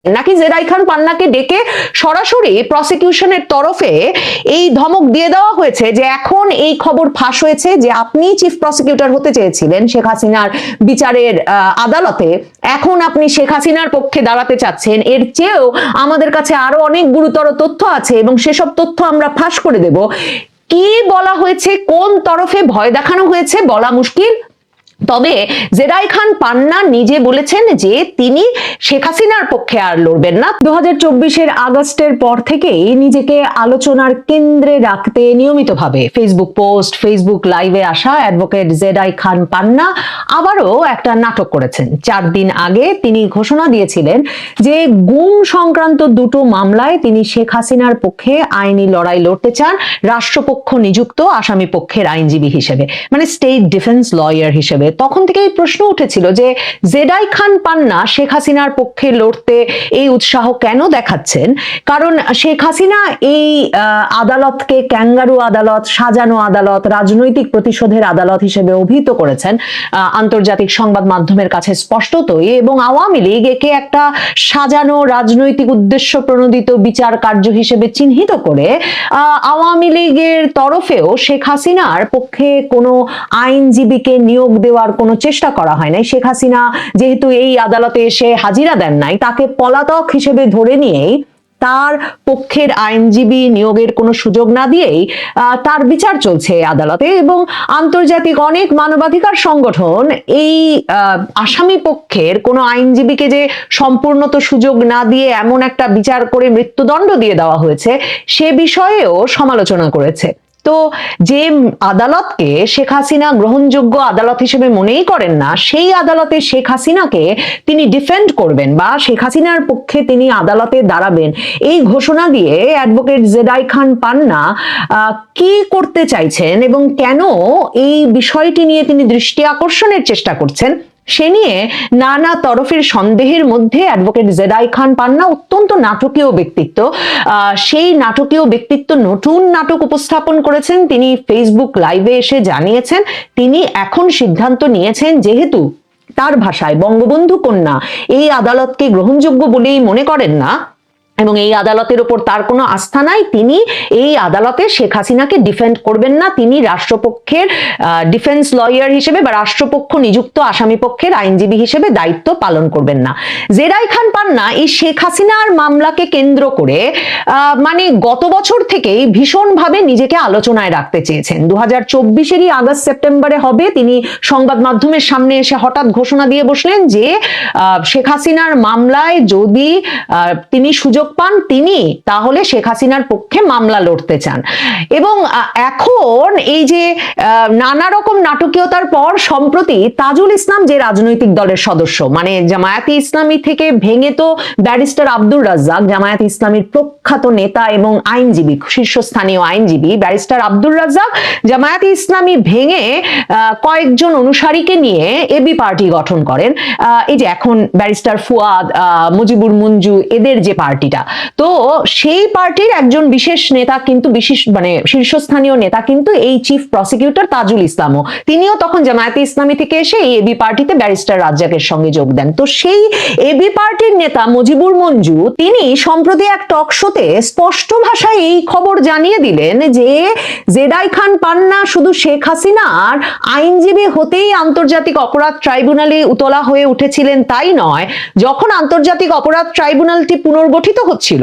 নাকি জেরাই খান পান্নাকে ডেকে সরাসরি প্রসিকিউশনের তরফে এই ধমক দিয়ে দেওয়া হয়েছে যে এখন এই খবর ফাঁস হয়েছে যে আপনি চিফ প্রসিকিউটর হতে চেয়েছিলেন শেখ হাসিনার বিচারের আদালতে, এখন আপনি শেখ হাসিনার পক্ষে দাঁড়াতে চাচ্ছেন, এর চেয়েও আমাদের কাছে আরো অনেক গুরুতর তথ্য আছে এবং সেসব তথ্য আমরা ফাঁস করে দেব। কি বলা হয়েছে, কোন তরফে ভয় দেখানো হয়েছে বলা মুশকিল। তবে জেরাই খান পান্না নিজে বলেছেন যে তিনি শেখ হাসিনার পক্ষে আর লড়বেন না। 2024-এর আগস্টের পর থেকেই নিজেকে আলোচনার কেন্দ্রে রাখতে নিয়মিতভাবে ফেসবুক পোস্ট, ফেসবুক লাইভে আসা অ্যাডভোকেট জেরাই খান পান্না আবারও একটা নাটক করেছেন। 4 দিন আগে তিনি ঘোষণা দিয়েছিলেন যে গুম সংক্রান্ত দুটো মামলায় তিনি শেখ হাসিনার পক্ষে আইনি লড়াই লড়তে চান রাষ্ট্রপক্ষ নিযুক্ত আসামি পক্ষের আইনজীবী হিসেবে, মানে স্টেট ডিফেন্স লয়ার হিসেবে। তখন থেকেই প্রশ্ন উঠেছিল যে জেরাই খান পান্না শেখ হাসিনার পক্ষে লড়তে এই উৎসাহ কেন দেখাচ্ছেন। কারণ শেখ হাসিনা এই আদালতকে ক্যাঙ্গারু আদালত, সাজানো আদালত, রাজনৈতিক প্রতিশোধের আদালত হিসেবে অভিহিত করেছেন আন্তর্জাতিক সংবাদ মাধ্যমের কাছে স্পষ্টতই, এবং আওয়ামী লীগ একে একটা সাজানো রাজনৈতিক উদ্দেশ্য প্রণোদিত বিচার কার্য হিসেবে চিহ্নিত করে আওয়ামী লীগের তরফেও শেখ হাসিনার পক্ষে কোনো আইনজীবীকে নিয়োগ দেওয়ার কোনো চেষ্টা করা হয় নাই। শেখ হাসিনা যেহেতু এই আদালতে এসে হাজিরা দেন নাই, তাকে পলাতক হিসেবে ধরে নিয়েই তার পক্ষের আইনজীবী নিয়োগের কোনো সুযোগ না দিয়েই তার বিচার চলছে আদালতে। এবং আন্তর্জাতিক অনেক মানবাধিকার সংগঠন এই আসামি পক্ষের কোনো আইনজীবীকে যে সম্পূর্ণত সুযোগ না দিয়ে এমন একটা বিচার করে মৃত্যুদণ্ড দিয়ে দেওয়া হয়েছে সে বিষয়েও সমালোচনা করেছে। তো যে আদালতকে শেখ হাসিনা গ্রহণযোগ্য আদালত হিসেবে মনেই করেন না, সেই আদালতে শেখ হাসিনাকে তিনি ডিফেন্ড করবেন বা শেখ হাসিনার পক্ষে তিনি আদালতে দাঁড়াবেন, এই ঘোষণা দিয়ে অ্যাডভোকেট জেরাই খান পান্না কি করতে চাইছেন এবং কেন এই বিষয়টি নিয়ে তিনি দৃষ্টি আকর্ষণের চেষ্টা করছেন সে নিয়ে নানা তরফের সন্দেহের মধ্যে অ্যাডভোকেট জেরাই খান পান্না অত্যন্ত নাটকীয় ব্যক্তিত্ব। সেই নাটকীয় ব্যক্তিত্ব নতুন নাটক উপস্থাপন করেছেন। তিনি ফেসবুক লাইভে এসে জানিয়েছেন তিনি এখন সিদ্ধান্ত নিয়েছেন, যেহেতু তার ভাষায় বঙ্গবন্ধু কন্যা এই আদালতকে গ্রহণযোগ্য বলেই মনে করেন না এবং এই আদালতের উপর তার কোনো আস্থা নাই, তিনি এই আদালতে শেখ হাসিনাকে ডিফেন্ড করবেন না, তিনি রাষ্ট্রপক্ষের ডিফেন্স লয়ার হিসেবে বা রাষ্ট্রপক্ষ নিযুক্ত আসামি পক্ষের আইনজীবী হিসেবে দায়িত্ব পালন করবেন না। জেরাই খান পান্না এই শেখ হাসিনার মামলাকে কেন্দ্র করে মানে গত বছর থেকেই ভীষণভাবে নিজেকে আলোচনায় রাখতে চেয়েছেন। 2024-এরই আগস্ট সেপ্টেম্বরে হবে, তিনি সংবাদ মাধ্যমের সামনে এসে হঠাৎ ঘোষণা দিয়ে বসলেন যে শেখ হাসিনার মামলায় যদি তিনি সুযোগ পান তিনি তাহলে শেখ হাসিনার পক্ষে মামলা লড়তে চান। এবং এখন এই যে নানা রকম নাটকীয়তার পর সম্প্রতি তাজুল ইসলাম যে রাজনৈতিক দলের সদস্য, মানে জামায়াতে ইসলামী থেকে ভেঙে তো ব্যারিস্টার আব্দুর রাজ্জাক, জামায়াতে ইসলামীর প্রখ্যাত নেতা এবং আইনজীবী, শীর্ষস্থানীয় আইনজীবী ব্যারিস্টার আব্দুর রাজ্জাক জামায়াতে ইসলামী ভেঙে কয়েকজন অনুসারীকে নিয়ে এবি পার্টি গঠন করেন। এই যে এখন ব্যারিস্টার ফুয়াদ, মুজিবুর মঞ্জু, এদের যে পার্টিটা, তো সেই পার্টির একজন বিশেষ নেতা কিন্তু মানে শীর্ষস্থানীয় নেতা কিন্তু এই চিফ প্রসিকিউটর তাজুল ইসলামও, তিনিও তখন জামায়াতে ইসলামী থেকে এসে এই এবি পার্টিতে ব্যারিস্টার রাজ্জাকের সঙ্গে যোগ দেন। তো সেই এবি পার্টির নেতা মুজিবুর মঞ্জু তিনি সম্প্রতি এক টক শোতে স্পষ্ট ভাষায় এই খবর জানিয়ে দিলেন যে জেরাই খান পান্না শুধু শেখ হাসিনার আইনজীবী হতেই আন্তর্জাতিক অপরাধ ট্রাইব্যুনালে উতলা হয়ে উঠেছিলেন তাই নয়, যখন আন্তর্জাতিক অপরাধ ট্রাইব্যুনালটি পুনর্গঠিত হচ্ছিল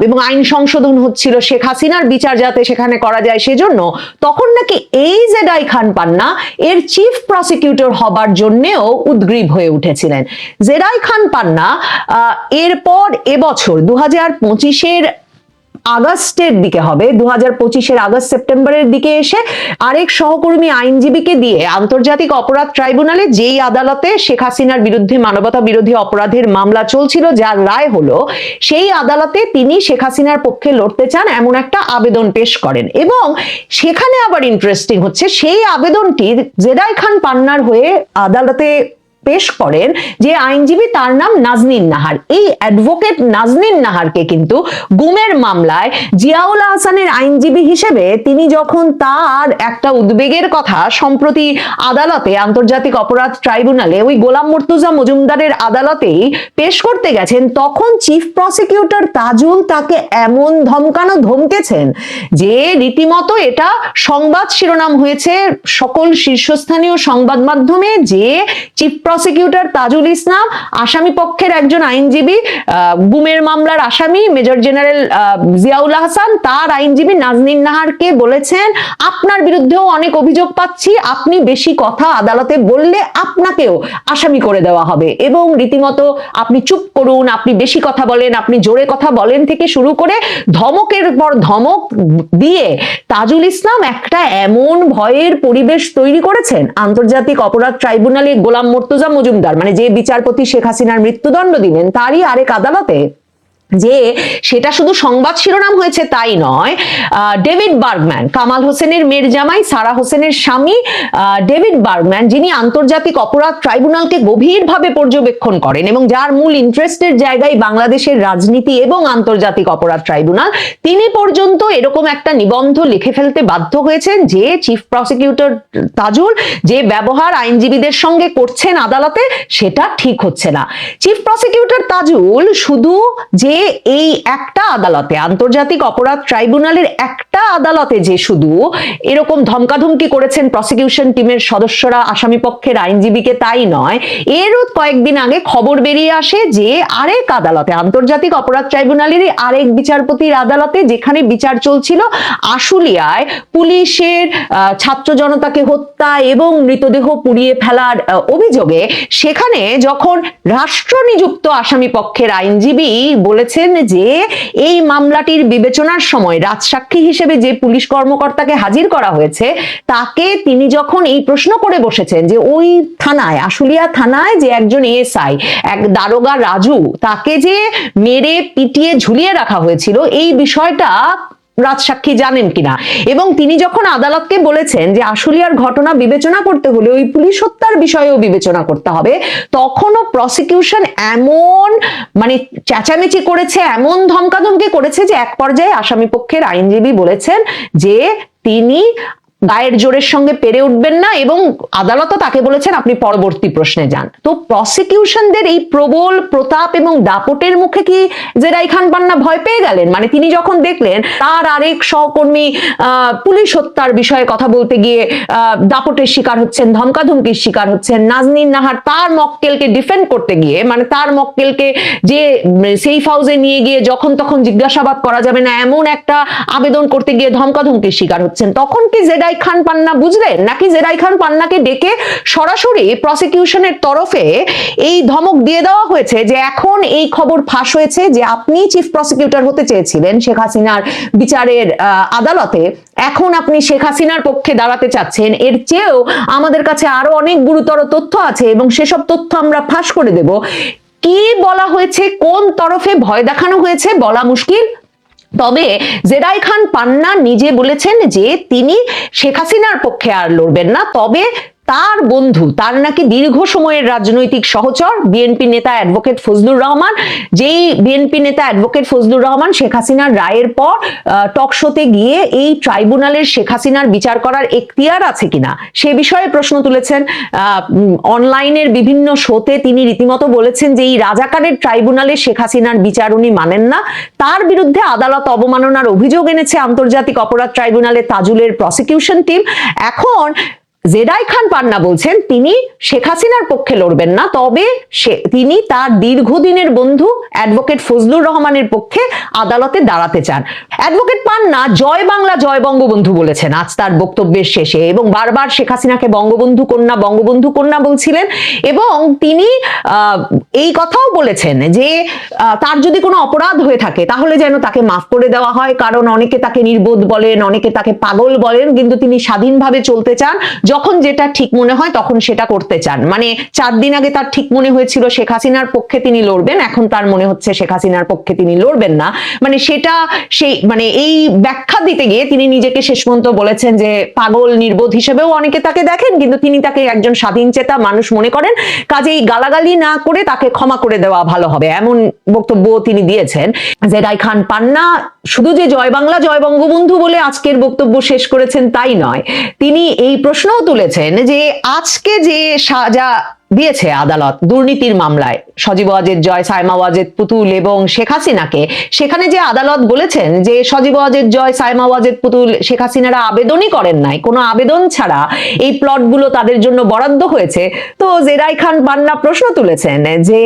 এবং আইন সংশোধন হচ্ছিল শেখ হাসিনার বিচার যাতে সেখানে করা যায় সেজন্য, তখন নাকি এই জেরাই খান পান্না এর চিফ প্রসিকিউটর হবার জন্যও উদ্গ্রীব হয়ে উঠেছিলেন। জেরাই খান পান্না এরপর এবছর 2025-এর আগস্টের দিকে হবে, 2025-এর আগস্ট সেপ্টেম্বরের দিকে এসে আরেক সহকর্মী আইনজীবীকে দিয়ে আন্তর্জাতিক অপরাধ ট্রাইব্যুনালে যেই আদালতে শেখ হাসিনার বিরুদ্ধে মানবতা বিরোধী অপরাধের মামলা চলছিল, যার রায় হলো, সেই আদালতে তিনি শেখ হাসিনার পক্ষে লড়তে চান এমন একটা আবেদন পেশ করেন। এবং সেখানে আবার ইন্টারেস্টিং হচ্ছে সেই আবেদনটি জেরাই খান পান্নার হয়ে আদালতে পেশ করেন যে আইনজীবী, তার নাম নাজনীন নাহার। এই অ্যাডভোকেট নাজনীন নাহারকে কিন্তু গুমের মামলায় জিয়াউল আহসানের আইনজীবী হিসেবে তিনি যখন তার একটা উদ্বেগের কথা সম্প্রতি আদালতে, আন্তর্জাতিক অপরাধ ট্রাইব্যুনালে, ওই গোলাম মুর্তুজা মজুমদারের আদালতেই পেশ করতে গেছেন, তখন চিফ প্রসিকিউটর তাজুল তাকে এমন ধমকানো ধমকেছেন যে রীতিমতো এটা সংবাদ শিরোনাম হয়েছে সকল শীর্ষস্থানীয় সংবাদ মাধ্যমে, যে চিফ প্রসিকিউটর তাজুল ইসলাম আসামি পক্ষের একজন আইনজীবী, গুমের মামলার আসামি মেজর জেনারেল জিয়াউল আহসান, তার আইনজীবী নাজনীন নাহারকে বলেছেন আপনার বিরুদ্ধেও অনেক অভিযোগ পাচ্ছি, আপনি বেশি কথা আদালতে বললে আপনাকেও আসামি করে দেওয়া হবে এবং রীতিমতো আপনি চুপ করুন, আপনি বেশি কথা বলেন, আপনি জোরে কথা বলেন থেকে শুরু করে ধমকের পর ধমক দিয়ে তাজুল ইসলাম একটা এমন ভয়ের পরিবেশ তৈরি করেছেন আন্তর্জাতিক অপরাধ ট্রাইব্যুনালে গোলাম মুর্তুজা মজুমদার, মানে যে বিচারপতি শেখ হাসিনার মৃত্যুদণ্ড দিলেন তারই আরেক আদালতে, যে সেটা শুধু সংবাদ শিরোনাম হয়েছে তাই নয়, ডেভিড বার্গম্যান, কামাল হোসেনের মেয়ের জামাই, সারা হোসেনের স্বামী ডেভিড বার্গম্যান, যিনি আন্তর্জাতিক অপরাধ ট্রাইব্যুনালকে গভীরভাবে পর্যবেক্ষণ করেন এবং যার মূল ইন্টারেস্টের জায়গায় বাংলাদেশের রাজনীতি এবং আন্তর্জাতিক অপরাধ ট্রাইব্যুনাল, তিনি পর্যন্ত এরকম একটা নিবন্ধ লিখে ফেলতে বাধ্য হয়েছেন যে চিফ প্রসিকিউটর তাজুল যে ব্যবহার আইনজীবীদের সঙ্গে করছেন আদালতে সেটা ঠিক হচ্ছে না। চিফ প্রসিকিউটর তাজুল শুধু যে এই একটা আদালতে, আন্তর্জাতিক অপরাধ ট্রাইব্যুনালের একটা আদালতে যে শুধু এরকম ধমকাধমকি করেছেন প্রসিকিউশন টিমের সদস্যরা আসামি পক্ষের আইনজীবীকে তাই নয়, এরও কয়েকদিন আগে খবর বেরিয়ে আসে যে আরেক আদালতে, আন্তর্জাতিক অপরাধ ট্রাইব্যুনালের আরেক বিচারপতির আদালতে, যেখানে বিচার চলছিল আশুলিয়ায় পুলিশের ছাত্র জনতাকে হত্যা এবং মৃতদেহ পুড়িয়ে ফেলার অভিযোগে, সেখানে যখন রাষ্ট্র নিযুক্ত আসামি পক্ষের আইনজীবী বলেছেন যে এই মামলাটির বিবেচনার সময় রাজসাক্ষী হিসেবে যে পুলিশ কর্মকর্তাকে হাজির করা হয়েছে তাকে তিনি যখন এই প্রশ্ন করে বসেছেন যে ওই থানায়, আশুলিয়া থানায় যে একজন এএসআই, এক দারোগা রাজু, তাকে যে মেরে পিটিয়ে ঝুলিয়ে রাখা হয়েছিল, এই বিষয়টা রাজসাক্ষী জানেন কিনা, এবং তিনি যখন আদালতকে বলেছেন যে আশুলিয়ার ঘটনা বিবেচনা করতে হলে ওই পুলিশ হত্যার বিষয়েও বিবেচনা করতে হবে, তখনও প্রসিকিউশন এমন মানে চেঁচামেচি করেছে, এমন ধমকাধমকি করেছে যে এক পর্যায়ে আসামি পক্ষের আইনজীবী বলেছেন যে তিনি গায়ের জোরের সঙ্গে পেরে উঠবেন না এবং আদালতও তাকে বলেছেন আপনি পরবর্তী প্রশ্নে যান। তো প্রসিকিউশনদের এই প্রবল প্রতাপ এবং দাপটের মুখে কি জেরাই খান পান্না ভয় পেয়ে গেলেন? মানে তিনি যখন দেখলেন তার আরেক সহকর্মী পুলিশ হত্যার বিষয়ে কথা বলতে গিয়ে দাপটের শিকার হচ্ছেন, ধমকাধমকির শিকার হচ্ছেন, নাজনীন নাহার তার মক্কেলকে ডিফেন্ড করতে গিয়ে, মানে তার মক্কেলকে যে সেফ হাউসে নিয়ে গিয়ে যখন তখন জিজ্ঞাসাবাদ করা যাবে না এমন একটা আবেদন করতে গিয়ে ধমকাধমকির শিকার হচ্ছেন, তখন কি জেরাই খান পান্না বুঝলেন, নাকি জেরাই খান পান্নাকে ডেকে সরাসরি প্রসিকিউশনের তরফে এই ধমক দিয়ে দেওয়া হয়েছে যে এখন এই খবর ফাঁস হয়েছে যে আপনি চিফ প্রসিকিউটর হতে চেয়েছিলেন শেখ হাসিনার বিচারের আদালতে, এখন আপনি শেখ হাসিনার পক্ষে দাঁড়াতে চাচ্ছেন, এর চেয়েও আমাদের কাছে আরো অনেক গুরুতর তথ্য আছে এবং সেসব তথ্য আমরা ফাঁস করে দেব। কি বলা হয়েছে, কোন তরফে ভয় দেখানো হয়েছে বলা মুশকিল, তবে জেরাই খান পান্না নিজে বলেছেন যে তিনি শেখ হাসিনার পক্ষে আর লড়বেন না, তবে তার বন্ধু, তার নাকি দীর্ঘ সময়ের রাজনৈতিক সহচর বিএনপি নেতা অ্যাডভোকেট ফজলুর রহমান, যেই বিএনপি নেতা অ্যাডভোকেট ফজলুর রহমান শেখ হাসিনার রায়ের পর টক শোতে গিয়ে এই ট্রাইব্যুনালের শেখ হাসিনার বিচার করার এখতিয়ার আছে কিনা সে বিষয়ে প্রশ্ন তুলেছেন। অনলাইনের বিভিন্ন শোতে তিনি রীতিমতো বলেছেন যে এই রাজাকারের ট্রাইব্যুনালে শেখ হাসিনার বিচার উনি মানেন না, তার বিরুদ্ধে আদালত অবমাননার অভিযোগ এনেছে আন্তর্জাতিক অপরাধ ট্রাইব্যুনালে তাজুলের প্রসিকিউশন টিম। এখন জেরাই খান পান্না বলছেন তিনি শেখ হাসিনার পক্ষে লড়বেন না, তবে তিনি তার দীর্ঘদিনের বন্ধু অ্যাডভোকেট ফজলুর রহমানের পক্ষে আদালতে দাঁড়াতে চান। অ্যাডভোকেট পান্না জয় বাংলা জয় বঙ্গবন্ধু বলেছেন আজ তার বক্তব্যের শেষে, এবং বারবার শেখ হাসিনাকে বঙ্গবন্ধু কন্যা বলছিলেন, এবং তিনি এই কথাও বলেছেন যে তার যদি কোনো অপরাধ হয়ে থাকে তাহলে যেন তাকে মাফ করে দেওয়া হয়, কারণ অনেকে তাকে নির্বোধ বলেন, অনেকে তাকে পাগল বলেন, কিন্তু তিনি স্বাধীনভাবে চলতে চান, যখন যেটা ঠিক মনে হয় তখন সেটা করতে চান। মানে 4 দিন আগে তার ঠিক মনে হয়েছিল শেখ হাসিনার পক্ষে তিনি লড়বেন, এখন তার মনে হচ্ছে শেখ হাসিনার পক্ষে তিনি লড়বেন না। মানে সেটা সেই মানে এই ব্যাখ্যা দিতে গিয়ে তিনি নিজেকে শেষ পর্যন্ত বলেছেন যে পাগল নির্বোধ হিসেবেও অনেকে তাকে দেখেন, কিন্তু তিনি তাকে একজন স্বাধীনচেতা মানুষ মনে করেন, কাজেই গালাগালি না করে তাকে ক্ষমা করে দেওয়া ভালো হবে, এমন বক্তব্য তিনি দিয়েছেন। জেরাই খান পান্না শুধু যে জয় বাংলা জয় বঙ্গবন্ধু বলে আজকের বক্তব্য শেষ করেছেন তাই নয়, তিনি এই প্রশ্নও তুলেছেন যে আজকে যে সাজা দিয়েছে আদালত দুর্নীতির মামলায় সজীব ওয়াজেদ জয়, সায়মা ওয়াজেদ পুতুল এবং শেখ হাসিনাকে, সেখানে যে আদালত বলেছেন যে সজীব ওয়াজেদ জয়, সায়মা ওয়াজেদ পুতুল, শেখ হাসিনারা আবেদনই করেন নাই, কোনো আবেদন ছাড়া এই প্লটগুলো তাদের জন্য বরাদ্দ হয়েছে। তো জেরাই খান পান্না প্রশ্ন তুলেছেন যে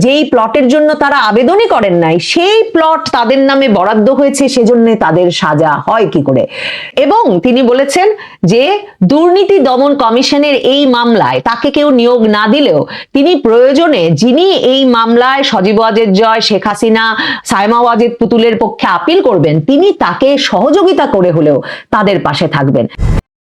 যেই প্লটের জন্য তারা আবেদনই করেন নাই সেই প্লট তাদের নামে বরাদ্দ হয়েছে, সেজন্য তাদের সাজা হয় কি করে। এবং তিনি বলেছেন যে দুর্নীতি দমন কমিশনের এই মামলায় তাকে কেউ নিয়োগ না দিলেও তিনি প্রয়োজনে যিনি এই মামলায় সজীব ওয়াজেদ জয়, শেখ হাসিনা, সায়মা ওয়াজেদ পুতুলের পক্ষে আপিল করবেন তিনি তাকে সহযোগিতা করে হলেও তাদের পাশে থাকবেন।